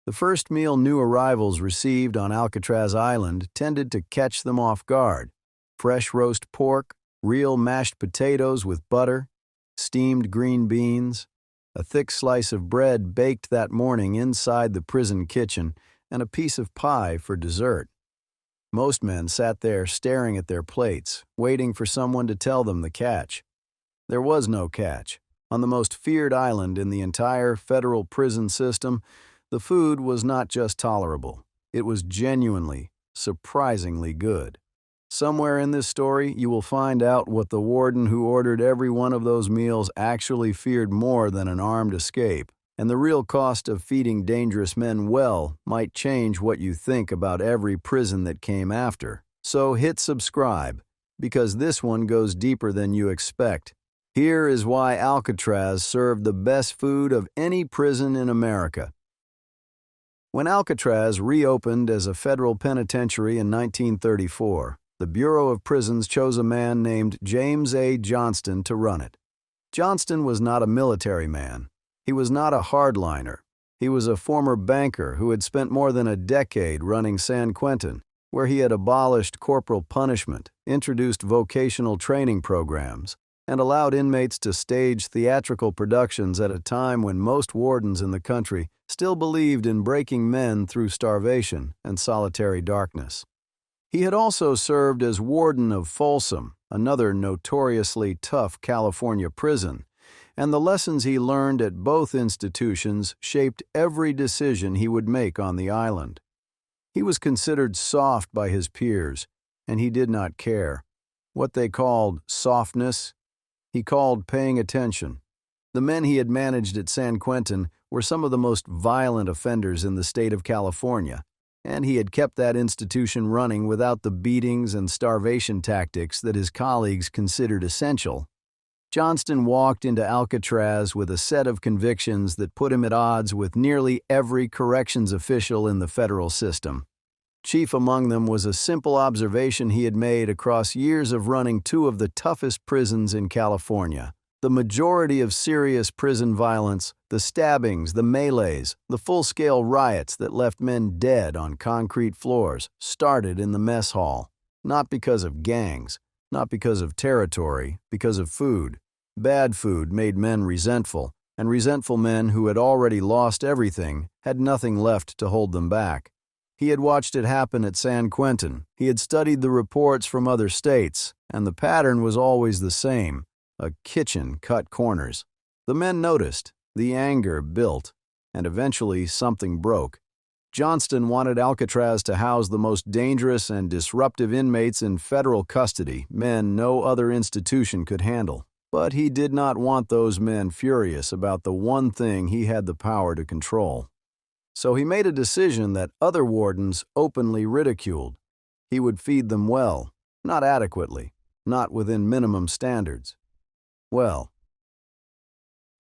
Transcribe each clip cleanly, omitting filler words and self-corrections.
The first meal new arrivals received on Alcatraz Island tended to catch them off guard. Fresh roast pork, real mashed potatoes with butter, steamed green beans, a thick slice of bread baked that morning inside the prison kitchen, and a piece of pie for dessert. Most men sat there staring at their plates, waiting for someone to tell them the catch. There was no catch. On the most feared island in the entire federal prison system, the food was not just tolerable. It was genuinely, surprisingly good. Somewhere in this story, you will find out what the warden who ordered every one of those meals actually feared more than an armed escape, and the real cost of feeding dangerous men well might change what you think about every prison that came after. So hit subscribe, because this one goes deeper than you expect. Here is why Alcatraz served the best food of any prison in America. When Alcatraz reopened as a federal penitentiary in 1934, the Bureau of Prisons chose a man named James A. Johnston to run it. Johnston was not a military man. He was not a hardliner. He was a former banker who had spent more than a decade running San Quentin, where he had abolished corporal punishment, introduced vocational training programs, and allowed inmates to stage theatrical productions at a time when most wardens in the country still believed in breaking men through starvation and solitary darkness. He had also served as warden of Folsom, another notoriously tough California prison, and the lessons he learned at both institutions shaped every decision he would make on the island. He was considered soft by his peers, and he did not care. What they called softness, he called paying attention. The men he had managed at San Quentin were some of the most violent offenders in the state of California, and he had kept that institution running without the beatings and starvation tactics that his colleagues considered essential. Johnston walked into Alcatraz with a set of convictions that put him at odds with nearly every corrections official in the federal system. Chief among them was a simple observation he had made across years of running two of the toughest prisons in California. The majority of serious prison violence, the stabbings, the melees, the full-scale riots that left men dead on concrete floors, started in the mess hall. Not because of gangs, not because of territory, because of food. Bad food made men resentful, and resentful men who had already lost everything had nothing left to hold them back. He had watched it happen at San Quentin. He had studied the reports from other states, and the pattern was always the same. A kitchen cut corners. The men noticed, the anger built, and eventually something broke. Johnston wanted Alcatraz to house the most dangerous and disruptive inmates in federal custody, men no other institution could handle. But he did not want those men furious about the one thing he had the power to control. So he made a decision that other wardens openly ridiculed. He would feed them well, not adequately, not within minimum standards. Well,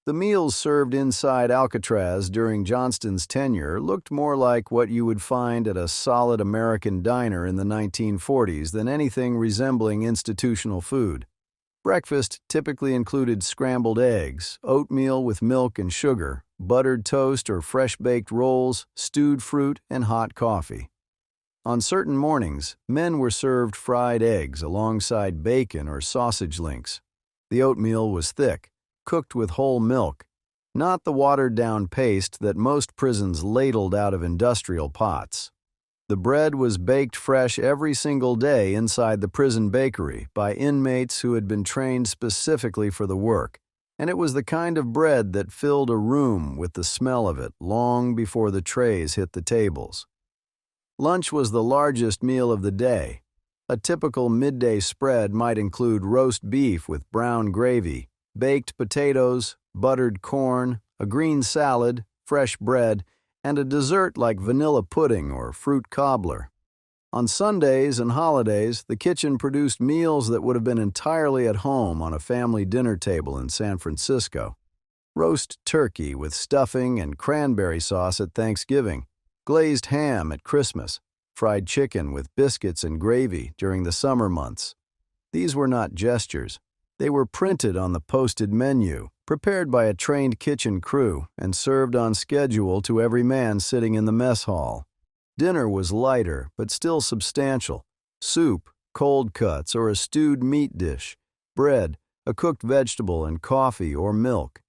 the meals served inside Alcatraz during Johnston's tenure looked more like what you would find at a solid American diner in the 1940s than anything resembling institutional food. Breakfast typically included scrambled eggs, oatmeal with milk and sugar, buttered toast or fresh-baked rolls, stewed fruit, and hot coffee. On certain mornings, men were served fried eggs alongside bacon or sausage links. The oatmeal was thick, cooked with whole milk, not the watered-down paste that most prisons ladled out of industrial pots. The bread was baked fresh every single day inside the prison bakery by inmates who had been trained specifically for the work, and it was the kind of bread that filled a room with the smell of it long before the trays hit the tables. Lunch was the largest meal of the day. A typical midday spread might include roast beef with brown gravy, baked potatoes, buttered corn, a green salad, fresh bread, and a dessert like vanilla pudding or fruit cobbler. On Sundays and holidays, the kitchen produced meals that would have been entirely at home on a family dinner table in San Francisco. Roast turkey with stuffing and cranberry sauce at Thanksgiving, glazed ham at Christmas, fried chicken with biscuits and gravy during the summer months. These were not gestures. They were printed on the posted menu, prepared by a trained kitchen crew, and served on schedule to every man sitting in the mess hall. Dinner was lighter, but still substantial. Soup, cold cuts, or a stewed meat dish, bread, a cooked vegetable, and coffee or milk.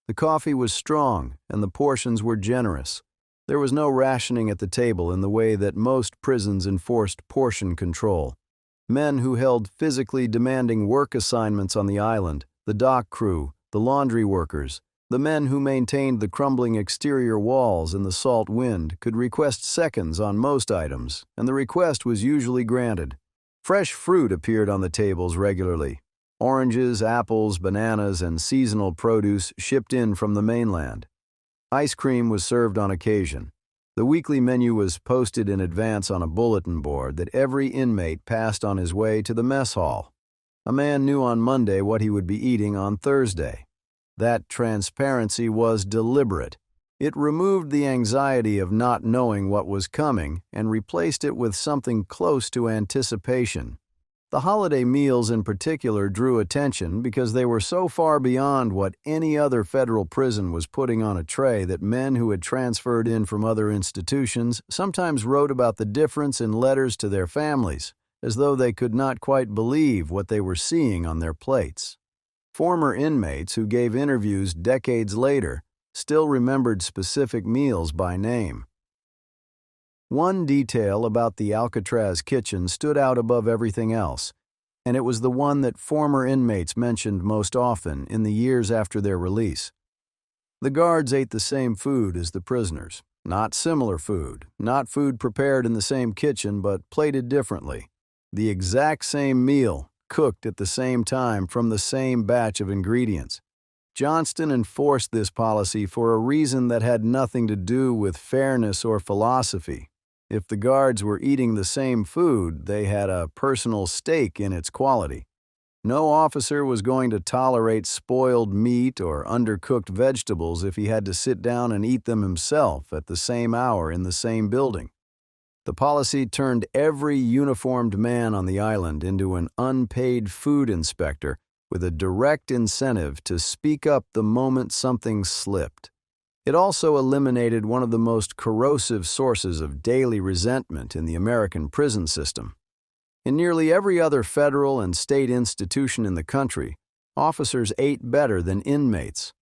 The coffee was strong, and the portions were generous. There was no rationing at the table in the way that most prisons enforced portion control. Men who held physically demanding work assignments on the island, the dock crew, the laundry workers, the men who maintained the crumbling exterior walls in the salt wind could request seconds on most items, and the request was usually granted. Fresh fruit appeared on the tables regularly. Oranges, apples, bananas, and seasonal produce shipped in from the mainland. Ice cream was served on occasion. The weekly menu was posted in advance on a bulletin board that every inmate passed on his way to the mess hall. A man knew on Monday what he would be eating on Thursday. That transparency was deliberate. It removed the anxiety of not knowing what was coming and replaced it with something close to anticipation. The holiday meals in particular drew attention because they were so far beyond what any other federal prison was putting on a tray that men who had transferred in from other institutions sometimes wrote about the difference in letters to their families, as though they could not quite believe what they were seeing on their plates. Former inmates who gave interviews decades later still remembered specific meals by name. One detail about the Alcatraz kitchen stood out above everything else, and it was the one that former inmates mentioned most often in the years after their release. The guards ate the same food as the prisoners, not similar food, not food prepared in the same kitchen but plated differently. The exact same meal, cooked at the same time from the same batch of ingredients. Johnston enforced this policy for a reason that had nothing to do with fairness or philosophy. If the guards were eating the same food, they had a personal stake in its quality. No officer was going to tolerate spoiled meat or undercooked vegetables if he had to sit down and eat them himself at the same hour in the same building. The policy turned every uniformed man on the island into an unpaid food inspector with a direct incentive to speak up the moment something slipped. It also eliminated one of the most corrosive sources of daily resentment in the American prison system. In nearly every other federal and state institution in the country, officers ate better than inmates.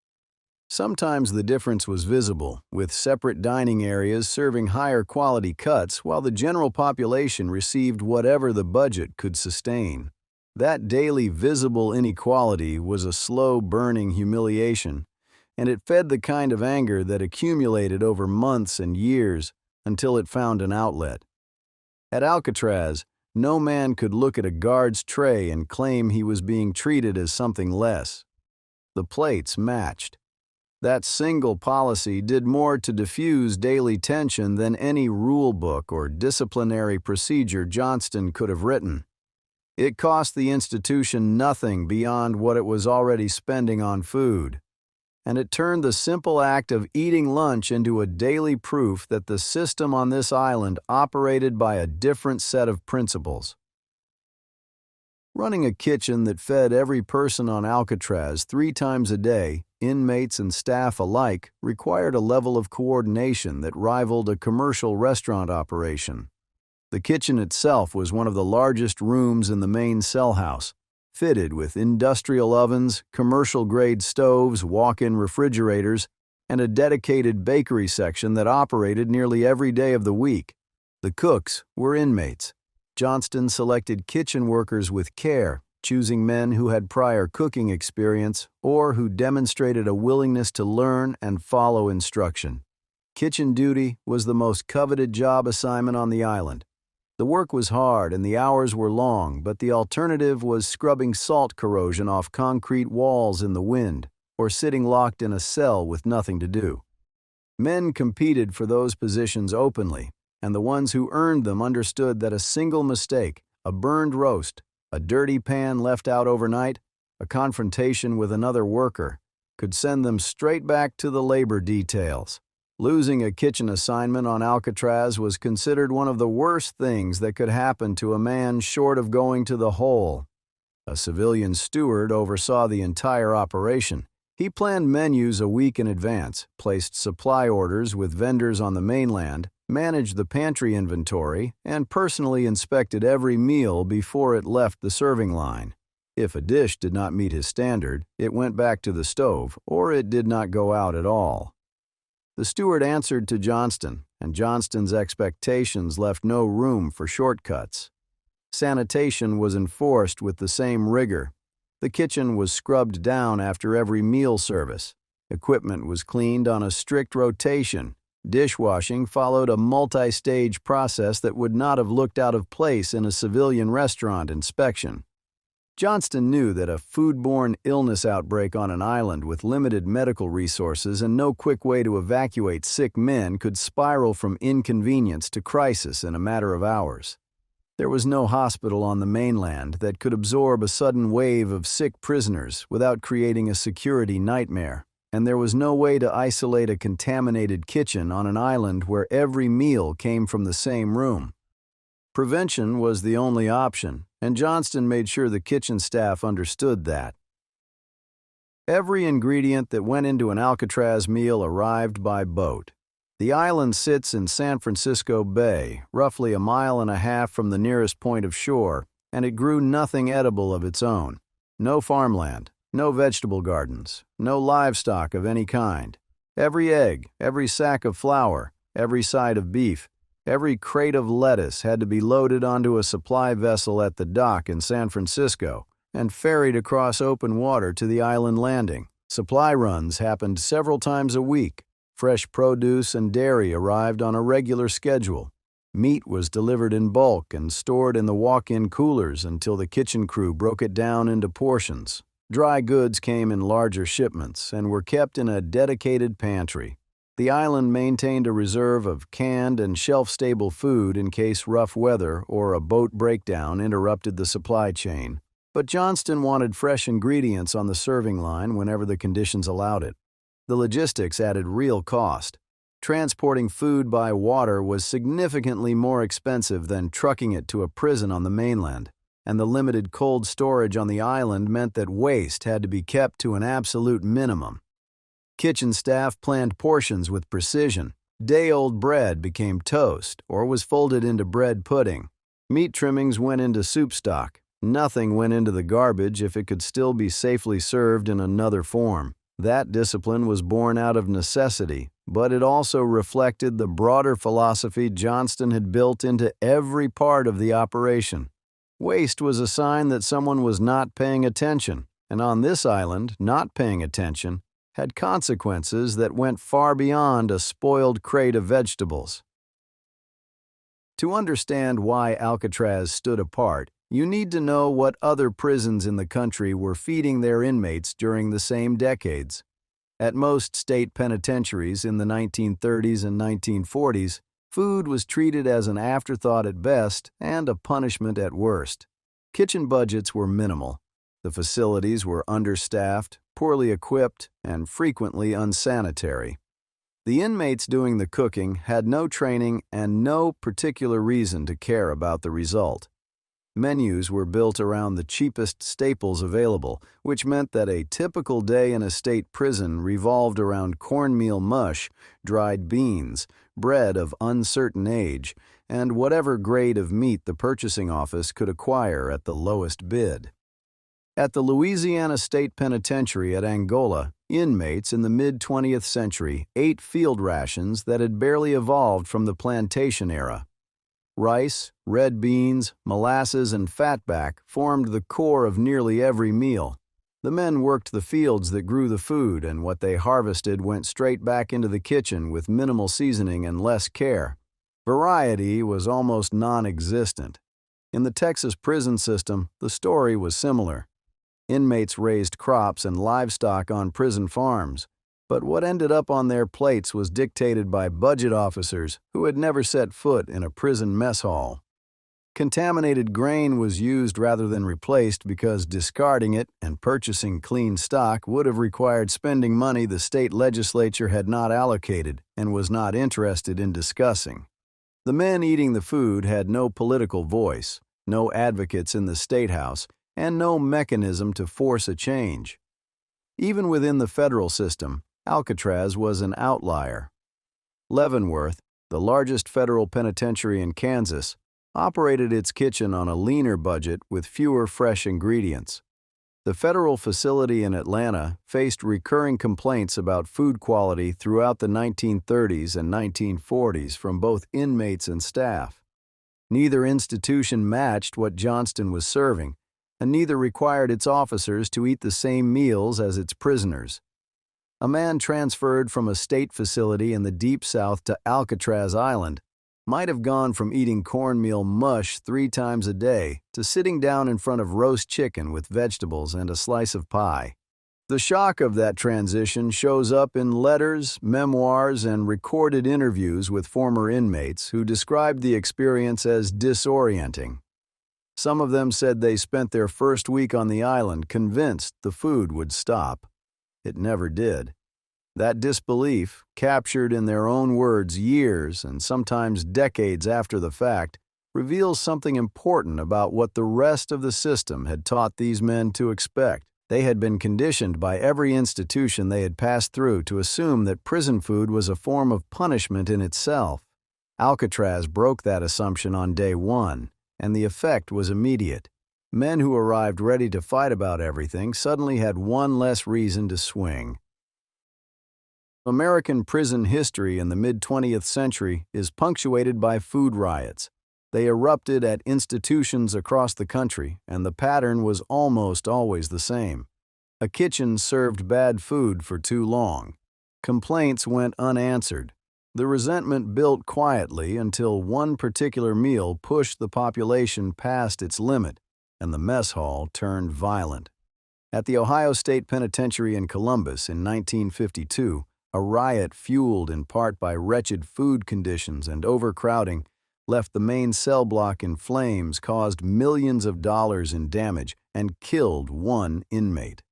Sometimes the difference was visible, with separate dining areas serving higher quality cuts while the general population received whatever the budget could sustain. That daily visible inequality was a slow-burning humiliation, and it fed the kind of anger that accumulated over months and years until it found an outlet. At Alcatraz, no man could look at a guard's tray and claim he was being treated as something less. The plates matched. That single policy did more to diffuse daily tension than any rule book or disciplinary procedure Johnston could have written. It cost the institution nothing beyond what it was already spending on food, and it turned the simple act of eating lunch into a daily proof that the system on this island operated by a different set of principles. Running a kitchen that fed every person on Alcatraz 3 times a day, inmates and staff alike, required a level of coordination that rivaled a commercial restaurant operation. The kitchen itself was one of the largest rooms in the main cell house, fitted with industrial ovens, commercial-grade stoves, walk-in refrigerators, and a dedicated bakery section that operated nearly every day of the week. The cooks were inmates. Johnston selected kitchen workers with care, choosing men who had prior cooking experience or who demonstrated a willingness to learn and follow instruction. Kitchen duty was the most coveted job assignment on the island. The work was hard and the hours were long, but the alternative was scrubbing salt corrosion off concrete walls in the wind or sitting locked in a cell with nothing to do. Men competed for those positions openly, and the ones who earned them understood that a single mistake, a burned roast, a dirty pan left out overnight, a confrontation with another worker, could send them straight back to the labor details. Losing a kitchen assignment on Alcatraz was considered one of the worst things that could happen to a man short of going to the hole. A civilian steward oversaw the entire operation. He planned menus a week in advance, placed supply orders with vendors on the mainland, managed the pantry inventory, and personally inspected every meal before it left the serving line. If a dish did not meet his standard, it went back to the stove, or it did not go out at all. The steward answered to Johnston, and Johnston's expectations left no room for shortcuts. Sanitation was enforced with the same rigor. The kitchen was scrubbed down after every meal service. Equipment was cleaned on a strict rotation. Dishwashing followed a multi-stage process that would not have looked out of place in a civilian restaurant inspection. Johnston knew that a foodborne illness outbreak on an island with limited medical resources and no quick way to evacuate sick men could spiral from inconvenience to crisis in a matter of hours. There was no hospital on the mainland that could absorb a sudden wave of sick prisoners without creating a security nightmare, and there was no way to isolate a contaminated kitchen on an island where every meal came from the same room. Prevention was the only option, and Johnston made sure the kitchen staff understood that. Every ingredient that went into an Alcatraz meal arrived by boat. The island sits in San Francisco Bay, roughly 1.5 miles from the nearest point of shore, and it grew nothing edible of its own. No farmland, no vegetable gardens, no livestock of any kind. Every egg, every sack of flour, every side of beef, every crate of lettuce had to be loaded onto a supply vessel at the dock in San Francisco and ferried across open water to the island landing. Supply runs happened several times a week. Fresh produce and dairy arrived on a regular schedule. Meat was delivered in bulk and stored in the walk-in coolers until the kitchen crew broke it down into portions. Dry goods came in larger shipments and were kept in a dedicated pantry. The island maintained a reserve of canned and shelf-stable food in case rough weather or a boat breakdown interrupted the supply chain. But Johnston wanted fresh ingredients on the serving line whenever the conditions allowed it. The logistics added real cost. Transporting food by water was significantly more expensive than trucking it to a prison on the mainland, and the limited cold storage on the island meant that waste had to be kept to an absolute minimum. Kitchen staff planned portions with precision. Day-old bread became toast or was folded into bread pudding. Meat trimmings went into soup stock. Nothing went into the garbage if it could still be safely served in another form. That discipline was born out of necessity, but it also reflected the broader philosophy Johnston had built into every part of the operation. Waste was a sign that someone was not paying attention, and on this island, not paying attention had consequences that went far beyond a spoiled crate of vegetables. To understand why Alcatraz stood apart, you need to know what other prisons in the country were feeding their inmates during the same decades. At most state penitentiaries in the 1930s and 1940s, food was treated as an afterthought at best and a punishment at worst. Kitchen budgets were minimal. The facilities were understaffed, poorly equipped, and frequently unsanitary. The inmates doing the cooking had no training and no particular reason to care about the result. Menus were built around the cheapest staples available, which meant that a typical day in a state prison revolved around cornmeal mush, dried beans, bread of uncertain age, and whatever grade of meat the purchasing office could acquire at the lowest bid. At the Louisiana State Penitentiary at Angola, inmates in the mid-20th century ate field rations that had barely evolved from the plantation era. Rice, red beans, molasses, and fatback formed the core of nearly every meal. The men worked the fields that grew the food, and what they harvested went straight back into the kitchen with minimal seasoning and less care. Variety was almost non-existent. In the Texas prison system, the story was similar. Inmates raised crops and livestock on prison farms, but what ended up on their plates was dictated by budget officers who had never set foot in a prison mess hall. Contaminated grain was used rather than replaced because discarding it and purchasing clean stock would have required spending money the state legislature had not allocated and was not interested in discussing. The men eating the food had no political voice, no advocates in the State House, and no mechanism to force a change. Even within the federal system, Alcatraz was an outlier. Leavenworth, the largest federal penitentiary in Kansas, operated its kitchen on a leaner budget with fewer fresh ingredients. The federal facility in Atlanta faced recurring complaints about food quality throughout the 1930s and 1940s from both inmates and staff. Neither institution matched what Johnston was serving, and neither required its officers to eat the same meals as its prisoners. A man transferred from a state facility in the Deep South to Alcatraz Island might have gone from eating cornmeal mush 3 times a day to sitting down in front of roast chicken with vegetables and a slice of pie. The shock of that transition shows up in letters, memoirs, and recorded interviews with former inmates who described the experience as disorienting. Some of them said they spent their first week on the island convinced the food would stop. It never did. That disbelief, captured in their own words years and sometimes decades after the fact, reveals something important about what the rest of the system had taught these men to expect. They had been conditioned by every institution they had passed through to assume that prison food was a form of punishment in itself. Alcatraz broke that assumption on day one, and the effect was immediate. Men who arrived ready to fight about everything suddenly had one less reason to swing. American prison history in the mid-20th century is punctuated by food riots. They erupted at institutions across the country, and the pattern was almost always the same. A kitchen served bad food for too long. Complaints went unanswered. The resentment built quietly until one particular meal pushed the population past its limit, and the mess hall turned violent. At the Ohio State Penitentiary in Columbus in 1952, a riot fueled in part by wretched food conditions and overcrowding left the main cell block in flames, caused millions of dollars in damage, and killed one inmate.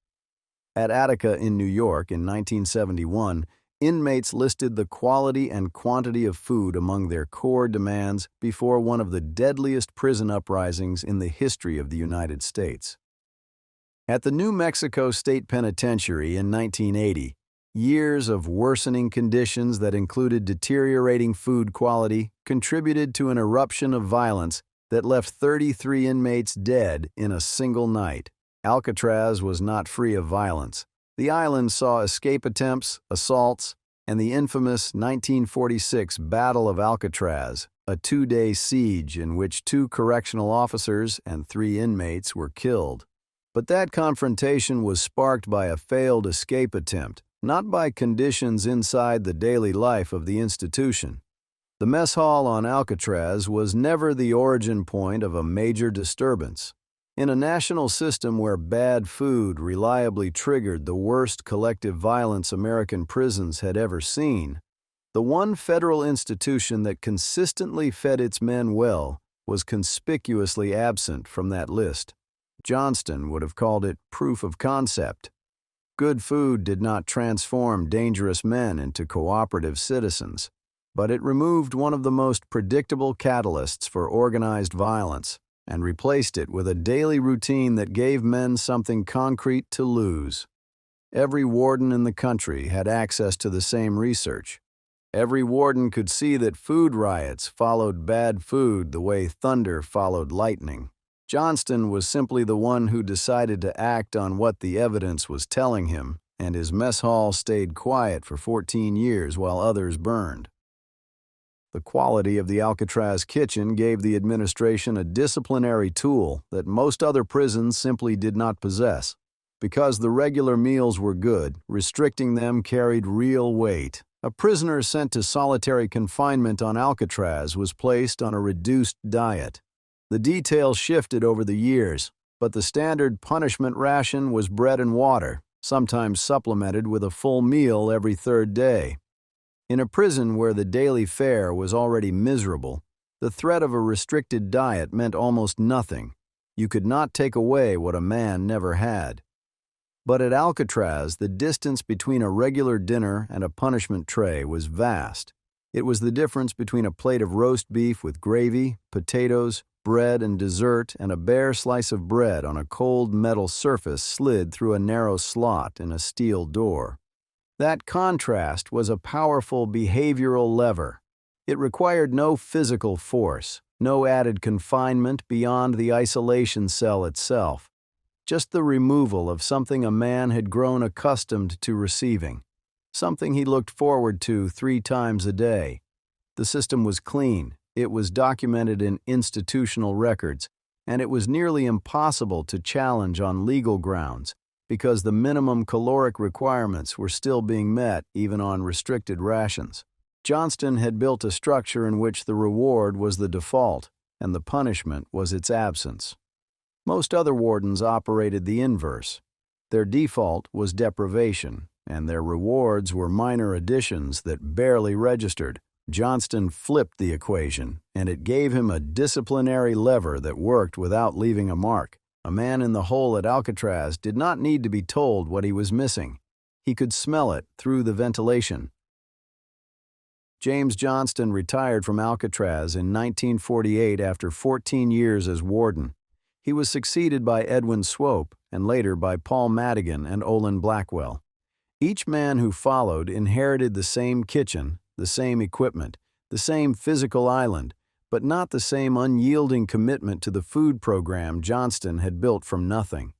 At Attica in New York in 1971, inmates listed the quality and quantity of food among their core demands before one of the deadliest prison uprisings in the history of the United States. At the New Mexico State Penitentiary in 1980, years of worsening conditions that included deteriorating food quality contributed to an eruption of violence that left 33 inmates dead in a single night. Alcatraz was not free of violence. The island saw escape attempts, assaults, and the infamous 1946 Battle of Alcatraz, a 2-day siege in which 2 correctional officers and 3 inmates were killed. But that confrontation was sparked by a failed escape attempt, not by conditions inside the daily life of the institution. The mess hall on Alcatraz was never the origin point of a major disturbance. In a national system where bad food reliably triggered the worst collective violence American prisons had ever seen, the one federal institution that consistently fed its men well was conspicuously absent from that list. Johnston would have called it proof of concept. Good food did not transform dangerous men into cooperative citizens, but it removed one of the most predictable catalysts for organized violence and replaced it with a daily routine that gave men something concrete to lose. Every warden in the country had access to the same research. Every warden could see that food riots followed bad food the way thunder followed lightning. Johnston was simply the one who decided to act on what the evidence was telling him, and his mess hall stayed quiet for 14 years while others burned. The quality of the Alcatraz kitchen gave the administration a disciplinary tool that most other prisons simply did not possess. Because the regular meals were good, restricting them carried real weight. A prisoner sent to solitary confinement on Alcatraz was placed on a reduced diet. The details shifted over the years, but the standard punishment ration was bread and water, sometimes supplemented with a full meal every 3rd day. In a prison where the daily fare was already miserable, the threat of a restricted diet meant almost nothing. You could not take away what a man never had. But at Alcatraz, the distance between a regular dinner and a punishment tray was vast. It was the difference between a plate of roast beef with gravy, potatoes, bread and dessert, and a bare slice of bread on a cold metal surface slid through a narrow slot in a steel door. That contrast was a powerful behavioral lever. It required no physical force, no added confinement beyond the isolation cell itself, just the removal of something a man had grown accustomed to receiving, something he looked forward to 3 times a day. The system was clean, it was documented in institutional records, and it was nearly impossible to challenge on legal grounds because the minimum caloric requirements were still being met even on restricted rations. Johnston had built a structure in which the reward was the default and the punishment was its absence. Most other wardens operated the inverse. Their default was deprivation, and their rewards were minor additions that barely registered. Johnston flipped the equation, and it gave him a disciplinary lever that worked without leaving a mark. A man in the hole at Alcatraz did not need to be told what he was missing. He could smell it through the ventilation. James Johnston retired from Alcatraz in 1948 after 14 years as warden. He was succeeded by Edwin Swope and later by Paul Madigan and Olin Blackwell. Each man who followed inherited the same kitchen, the same equipment, the same physical island, but not the same unyielding commitment to the food program Johnston had built from nothing.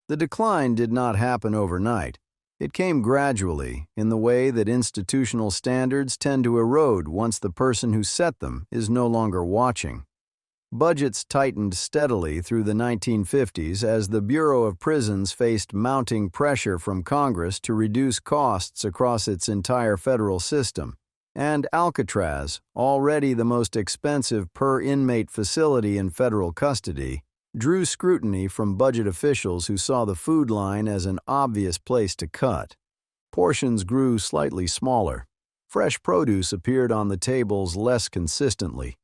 The decline did not happen overnight. It came gradually, in the way that institutional standards tend to erode once the person who set them is no longer watching. Budgets tightened steadily through the 1950s as the Bureau of Prisons faced mounting pressure from Congress to reduce costs across its entire federal system. And Alcatraz, already the most expensive per-inmate facility in federal custody, drew scrutiny from budget officials who saw the food line as an obvious place to cut. Portions grew slightly smaller. Fresh produce appeared on the tables less consistently.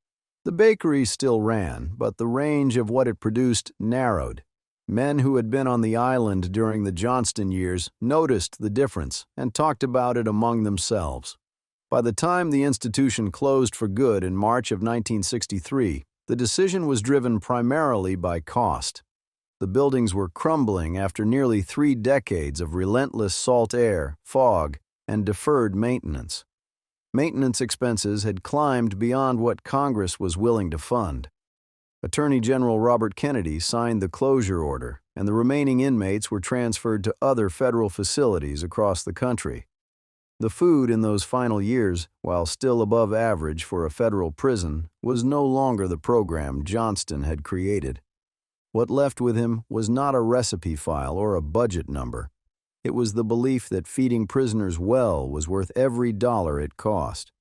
The bakery still ran, but the range of what it produced narrowed. Men who had been on the island during the Johnston years noticed the difference and talked about it among themselves. By the time the institution closed for good in March of 1963, the decision was driven primarily by cost. The buildings were crumbling after nearly 3 decades of relentless salt air, fog, and deferred maintenance. Maintenance expenses had climbed beyond what Congress was willing to fund. Attorney General Robert Kennedy signed the closure order, and the remaining inmates were transferred to other federal facilities across the country. The food in those final years, while still above average for a federal prison, was no longer the program Johnston had created. What left with him was not a recipe file or a budget number. It was the belief that feeding prisoners well was worth every dollar it cost.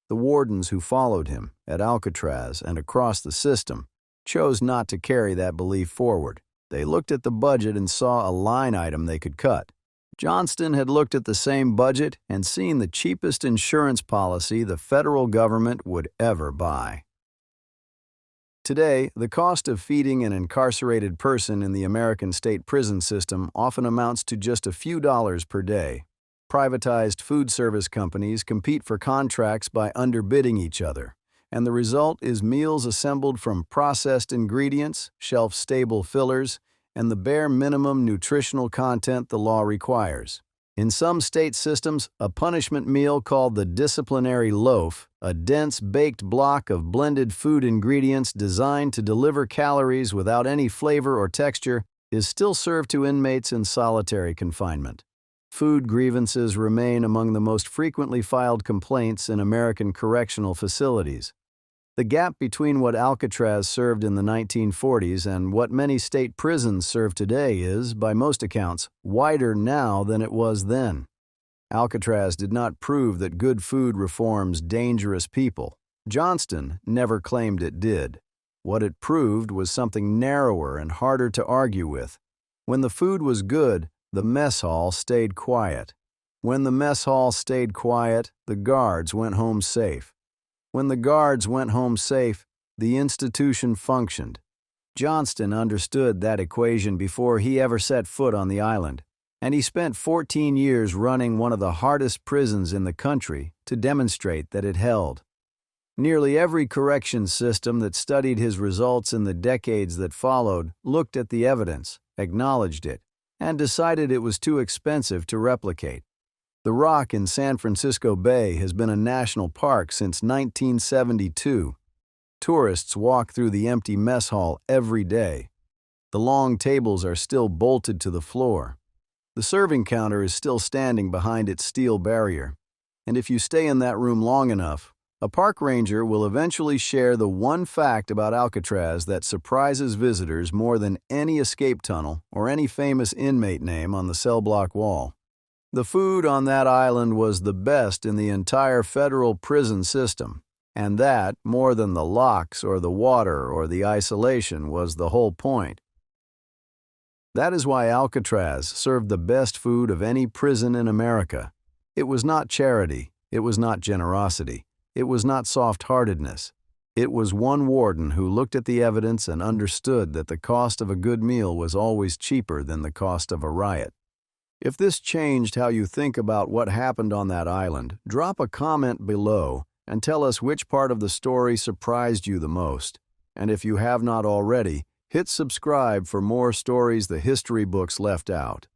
The wardens who followed him, at Alcatraz and across the system, chose not to carry that belief forward. They looked at the budget and saw a line item they could cut. Johnston had looked at the same budget and seen the cheapest insurance policy the federal government would ever buy. Today, the cost of feeding an incarcerated person in the American state prison system often amounts to just a few dollars per day. Privatized food service companies compete for contracts by underbidding each other, and the result is meals assembled from processed ingredients, shelf-stable fillers, and the bare minimum nutritional content the law requires. In some state systems, a punishment meal called the disciplinary loaf, a dense baked block of blended food ingredients designed to deliver calories without any flavor or texture, is still served to inmates in solitary confinement. Food grievances remain among the most frequently filed complaints in American correctional facilities. The gap between what Alcatraz served in the 1940s and what many state prisons serve today is, by most accounts, wider now than it was then. Alcatraz did not prove that good food reforms dangerous people. Johnston never claimed it did. What it proved was something narrower and harder to argue with. When the food was good, the mess hall stayed quiet. When the mess hall stayed quiet, the guards went home safe. When the guards went home safe, the institution functioned. Johnston understood that equation before he ever set foot on the island, and he spent 14 years running one of the hardest prisons in the country to demonstrate that it held. Nearly every correction system that studied his results in the decades that followed looked at the evidence, acknowledged it, and decided it was too expensive to replicate. The Rock in San Francisco Bay has been a national park since 1972. Tourists walk through the empty mess hall every day. The long tables are still bolted to the floor. The serving counter is still standing behind its steel barrier. And if you stay in that room long enough, a park ranger will eventually share the one fact about Alcatraz that surprises visitors more than any escape tunnel or any famous inmate name on the cell block wall. The food on that island was the best in the entire federal prison system, and that, more than the locks or the water or the isolation, was the whole point. That is why Alcatraz served the best food of any prison in America. It was not charity, it was not generosity. It was not soft-heartedness. It was one warden who looked at the evidence and understood that the cost of a good meal was always cheaper than the cost of a riot. If this changed how you think about what happened on that island, drop a comment below and tell us which part of the story surprised you the most. And if you have not already, hit subscribe for more stories the history books left out.